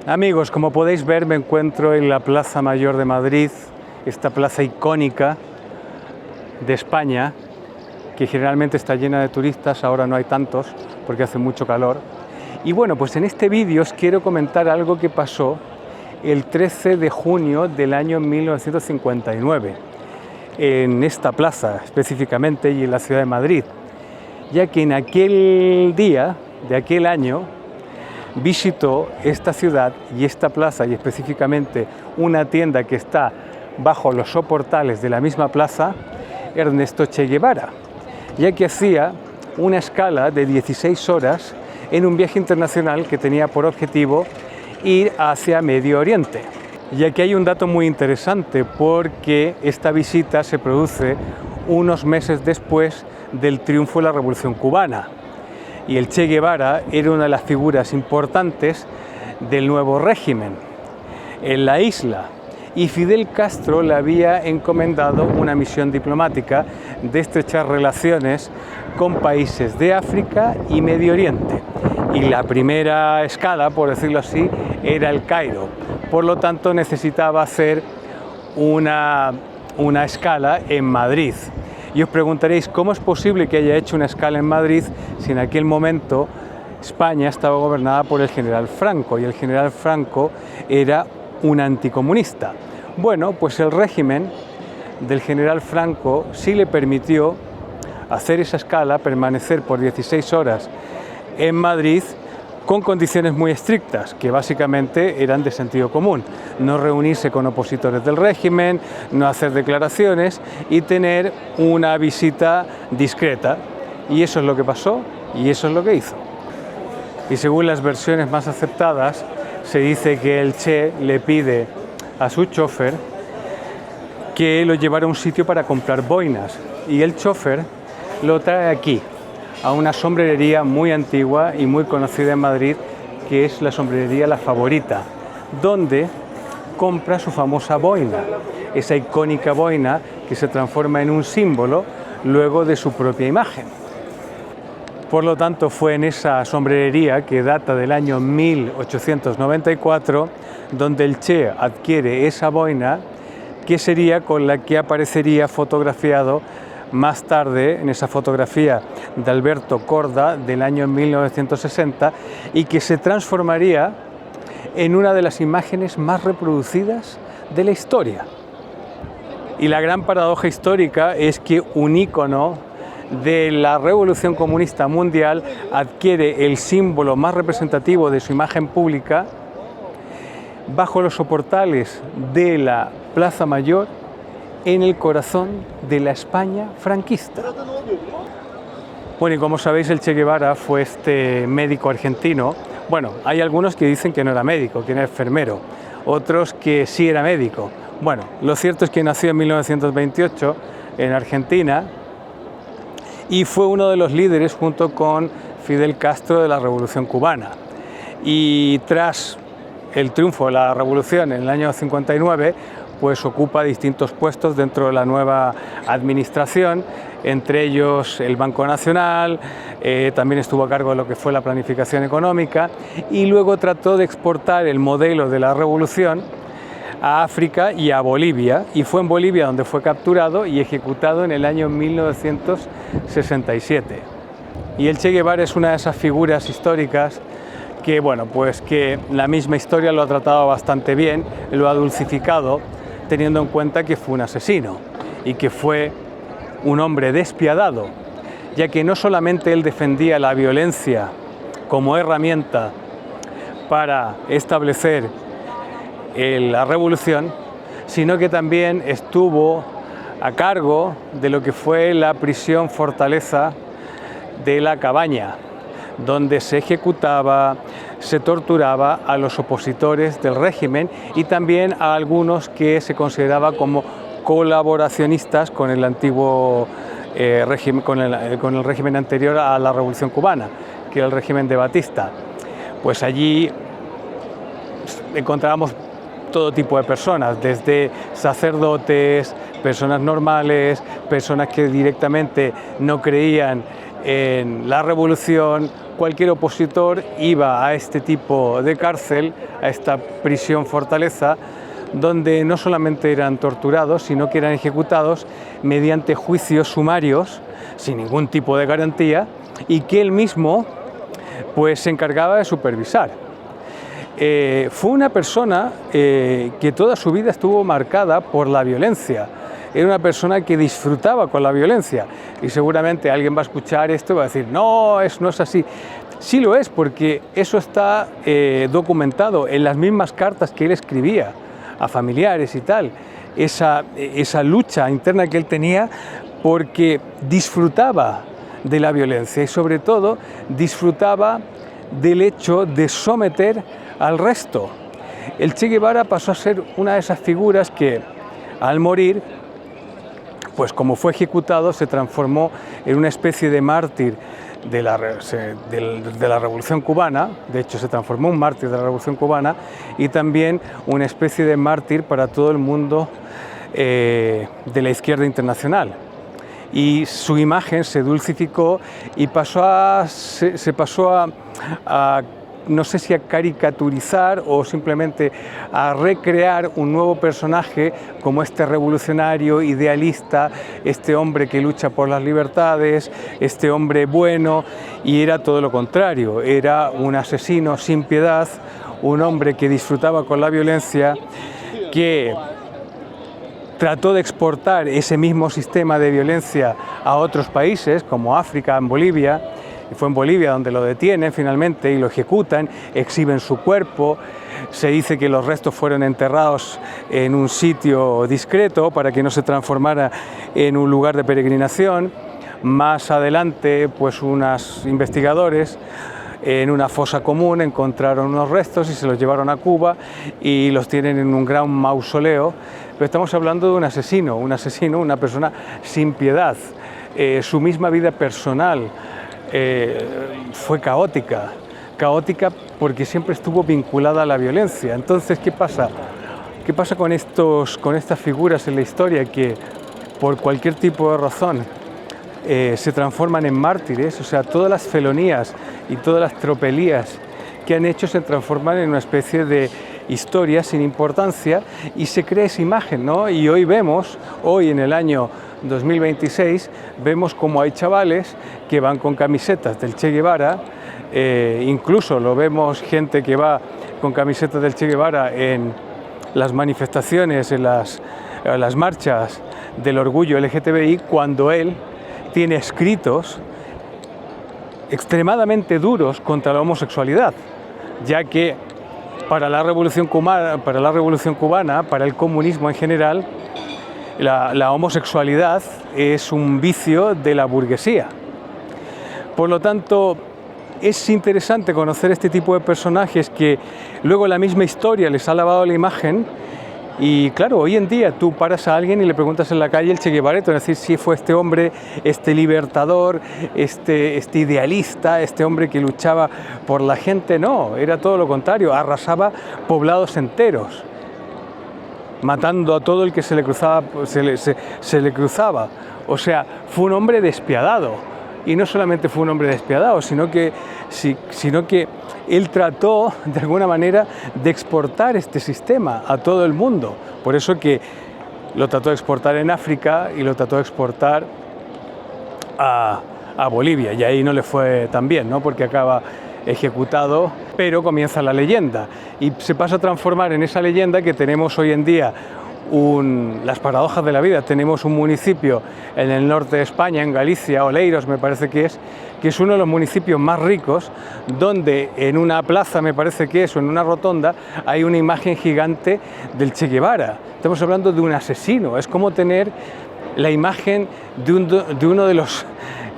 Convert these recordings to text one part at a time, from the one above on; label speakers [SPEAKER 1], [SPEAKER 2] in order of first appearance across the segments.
[SPEAKER 1] Amigos, como podéis ver, me encuentro en la Plaza Mayor de Madrid, esta plaza icónica de España, que generalmente está llena de turistas, ahora no hay tantos porque hace mucho calor. Y bueno, pues en este vídeo os quiero comentar algo que pasó el 13 de junio del año 1959, en esta plaza específicamente y en la ciudad de Madrid, ya que en aquel día de aquel año visitó esta ciudad y esta plaza, y específicamente una tienda que está bajo los soportales de la misma plaza, Ernesto Che Guevara, ya que hacía una escala de 16 horas en un viaje internacional que tenía por objetivo ir hacia Medio Oriente. Y aquí hay un dato muy interesante, porque esta visita se produce unos meses después del triunfo de la Revolución Cubana. Y el Che Guevara era una de las figuras importantes del nuevo régimen en la isla. Y Fidel Castro le había encomendado una misión diplomática de estrechar relaciones con países de África y Medio Oriente. Y la primera escala, por decirlo así, era el Cairo. Por lo tanto, necesitaba hacer una escala en Madrid. Y os preguntaréis, ¿cómo es posible que haya hecho una escala en Madrid si en aquel momento España estaba gobernada por el general Franco y el general Franco era un anticomunista? Bueno, pues el régimen del general Franco sí le permitió hacer esa escala, permanecer por 16 horas en Madrid, con condiciones muy estrictas, que básicamente eran de sentido común: no reunirse con opositores del régimen, no hacer declaraciones y tener una visita discreta. Y eso es lo que pasó y eso es lo que hizo. Y según las versiones más aceptadas, se dice que el Che le pide a su chofer que lo llevara a un sitio para comprar boinas, y el chofer lo trae aquí, a una sombrerería muy antigua y muy conocida en Madrid, que es la sombrerería La Favorita, donde compra su famosa boina, esa icónica boina que se transforma en un símbolo luego de su propia imagen. Por lo tanto, fue en esa sombrerería, que data del año 1894, donde el Che adquiere esa boina, que sería con la que aparecería fotografiado más tarde en esa fotografía de Alberto Korda del año 1960, y que se transformaría en una de las imágenes más reproducidas de la historia. Y la gran paradoja histórica es que un ícono de la Revolución Comunista Mundial adquiere el símbolo más representativo de su imagen pública bajo los soportales de la Plaza Mayor, en el corazón de la España franquista. Bueno, y como sabéis, el Che Guevara fue este médico argentino. Bueno, hay algunos que dicen que no era médico, que era enfermero, otros que sí era médico. Bueno, lo cierto es que nació en 1928 en Argentina y fue uno de los líderes, junto con Fidel Castro, de la Revolución Cubana. Y tras el triunfo de la revolución en el año 59, pues ocupa distintos puestos dentro de la nueva administración, entre ellos el Banco Nacional, también estuvo a cargo de lo que fue la planificación económica, y luego trató de exportar el modelo de la revolución a África y a Bolivia, y fue en Bolivia donde fue capturado y ejecutado en el año 1967. Y el Che Guevara es una de esas figuras históricas que, bueno, pues que la misma historia lo ha tratado bastante bien, lo ha dulcificado, teniendo en cuenta que fue un asesino y que fue un hombre despiadado, ya que no solamente él defendía la violencia como herramienta para establecer la revolución, sino que también estuvo a cargo de lo que fue la prisión fortaleza de La Cabaña, donde se ejecutaba, se torturaba a los opositores del régimen y también a algunos que se consideraba como colaboracionistas con el antiguo régimen, con el régimen anterior a la Revolución Cubana, que era el régimen de Batista. Pues allí encontrábamos todo tipo de personas, desde sacerdotes, personas normales, personas que directamente no creían en la revolución, cualquier opositor iba a este tipo de cárcel, a esta prisión fortaleza, donde no solamente eran torturados, sino que eran ejecutados mediante juicios sumarios, sin ningún tipo de garantía, y que él mismo pues se encargaba de supervisar. Fue una persona que toda su vida estuvo marcada por la violencia. Era una persona que disfrutaba con la violencia, y seguramente alguien va a escuchar esto y va a decir, no, no es así. Sí lo es, porque eso está documentado en las mismas cartas que él escribía a familiares y tal, esa lucha interna que él tenía, porque disfrutaba de la violencia y sobre todo disfrutaba del hecho de someter al resto. El Che Guevara pasó a ser una de esas figuras que al morir, pues como fue ejecutado, se transformó en una especie de mártir de la Revolución Cubana. De hecho, se transformó en un mártir de la Revolución Cubana, y también una especie de mártir para todo el mundo de la izquierda internacional. Y su imagen se dulcificó y se pasó a no sé si a caricaturizar o simplemente a recrear un nuevo personaje como este revolucionario idealista, este hombre que lucha por las libertades, este hombre bueno, y era todo lo contrario, era un asesino sin piedad, un hombre que disfrutaba con la violencia, que trató de exportar ese mismo sistema de violencia a otros países como África, en Bolivia. Y fue en Bolivia donde lo detienen finalmente y lo ejecutan, exhiben su cuerpo. Se dice que los restos fueron enterrados en un sitio discreto para que no se transformara en un lugar de peregrinación. Más adelante, pues unos investigadores en una fosa común encontraron unos restos y se los llevaron a Cuba y los tienen en un gran mausoleo. Pero estamos hablando de un asesino, una persona sin piedad. Su misma vida personal fue caótica porque siempre estuvo vinculada a la violencia. Entonces, ¿qué pasa? ¿Qué pasa con estas figuras en la historia que por cualquier tipo de razón se transforman en mártires? O sea, todas las felonías y todas las tropelías que han hecho se transforman en una especie de historia sin importancia y se crea esa imagen, ¿no? Y hoy en el año 2026, vemos como hay chavales que van con camisetas del Che Guevara, incluso lo vemos gente que va con camisetas del Che Guevara en las manifestaciones, en las marchas del orgullo LGTBI, cuando él tiene escritos extremadamente duros contra la homosexualidad, ya que para la Revolución Cubana, para el comunismo en general, la homosexualidad es un vicio de la burguesía. Por lo tanto, es interesante conocer este tipo de personajes que luego la misma historia les ha lavado la imagen. Y claro, hoy en día tú paras a alguien y le preguntas en la calle el Che Guevara, y te van a decir si fue este hombre, este libertador, este idealista, este hombre que luchaba por la gente. No, era todo lo contrario, arrasaba poblados enteros, matando a todo el que se le cruzaba. O sea, fue un hombre despiadado. Y no solamente fue un hombre despiadado, sino que él trató, de alguna manera, de exportar este sistema a todo el mundo. Por eso que lo trató de exportar en África y lo trató de exportar a Bolivia. Y ahí no le fue tan bien, ¿no? Porque acaba ejecutado, pero comienza la leyenda. Y se pasa a transformar en esa leyenda que tenemos hoy en día. Las paradojas de la vida. Tenemos un municipio en el norte de España, en Galicia, Oleiros me parece que es uno de los municipios más ricos, donde en una plaza, me parece que es, o en una rotonda, hay una imagen gigante del Che Guevara. Estamos hablando de un asesino. Es como tener la imagen de uno de los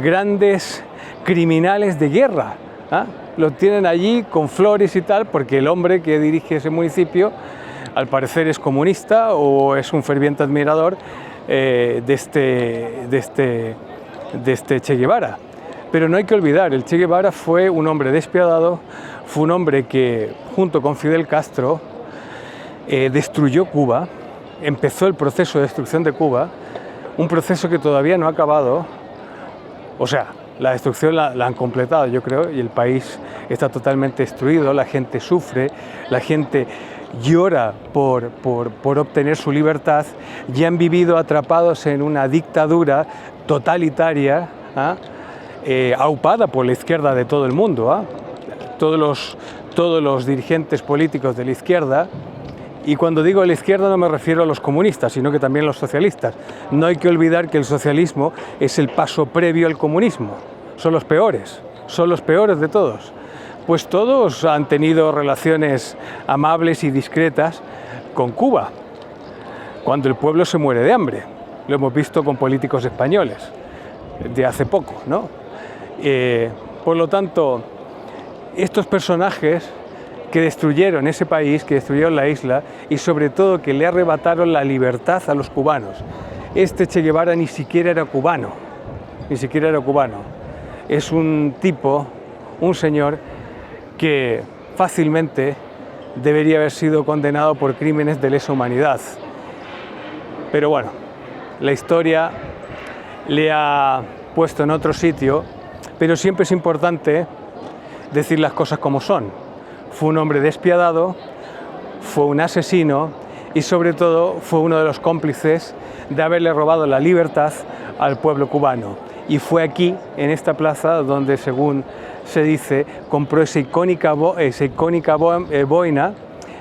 [SPEAKER 1] grandes criminales de guerra, ¿eh? Lo tienen allí con flores y tal, porque el hombre que dirige ese municipio al parecer es comunista o es un ferviente admirador de este Che Guevara. Pero no hay que olvidar, el Che Guevara fue un hombre despiadado, fue un hombre que junto con Fidel Castro destruyó Cuba, empezó el proceso de destrucción de Cuba, un proceso que todavía no ha acabado. O sea, La destrucción la han completado, yo creo, y el país está totalmente destruido, la gente sufre, la gente llora por obtener su libertad y han vivido atrapados en una dictadura totalitaria, aupada por la izquierda de todo el mundo, todos los dirigentes políticos de la izquierda. Y cuando digo la izquierda no me refiero a los comunistas, sino que también a los socialistas. No hay que olvidar que el socialismo es el paso previo al comunismo. Son los peores de todos. Pues todos han tenido relaciones amables y discretas con Cuba, cuando el pueblo se muere de hambre. Lo hemos visto con políticos españoles de hace poco, ¿no? Por lo tanto, estos personajes que destruyeron ese país, que destruyeron la isla y sobre todo que le arrebataron la libertad a los cubanos. Este Che Guevara ni siquiera era cubano, Es un tipo, un señor que fácilmente debería haber sido condenado por crímenes de lesa humanidad. Pero bueno, la historia le ha puesto en otro sitio, pero siempre es importante decir las cosas como son. Fue un hombre despiadado, fue un asesino y sobre todo fue uno de los cómplices de haberle robado la libertad al pueblo cubano. Y fue aquí, en esta plaza, donde según se dice, compró esa icónica boina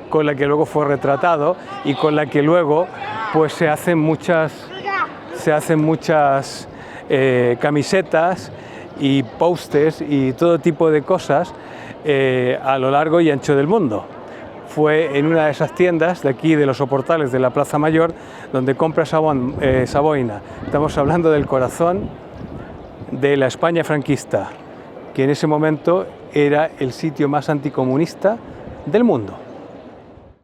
[SPEAKER 1] con la que luego fue retratado y con la que luego pues se hacen muchas camisetas y pósters y todo tipo de cosas a lo largo y ancho del mundo. Fue en una de esas tiendas de aquí, de los soportales de la Plaza Mayor, donde compra esa boina. Estamos hablando del corazón de la España franquista, que en ese momento era el sitio más anticomunista del mundo.